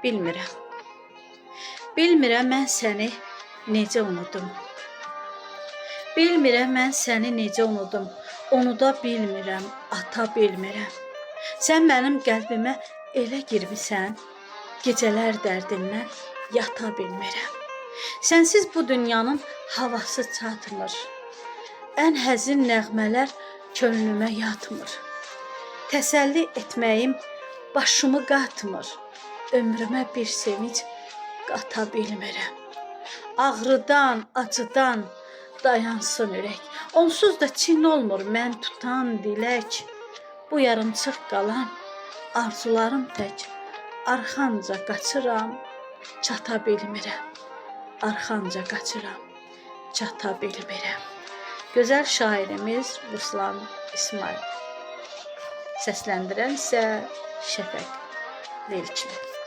bilmirəm. Bilmirəm mən səni necə unudum. Bilmirəm mən səni necə unudum. Unuda bilmirəm, ata bilmirəm. Sən mənim qəlbimə elə girmisən, gecələr dərdindən yata bilmirəm. Sənsiz bu dünyanın havası çatmır. Ən həzin nəğmələr könlümə yatmır. Təsəlli etməyim başımı qatmır. Ömrümə bir sevinç qata bilmirəm. Ağrıdan, acıdan dayansın ürək. Onsuz da çin olmur mən tutan dilək. Bu yarımçıq qalan arzularım tək. Arxanca qaçıram, çata bilmirəm. Arxanca qaçıram, çata bilmirəm. Gözəl şairimiz Ruslan İsmail. Səsləndirən isə Şəfəq Leyçin.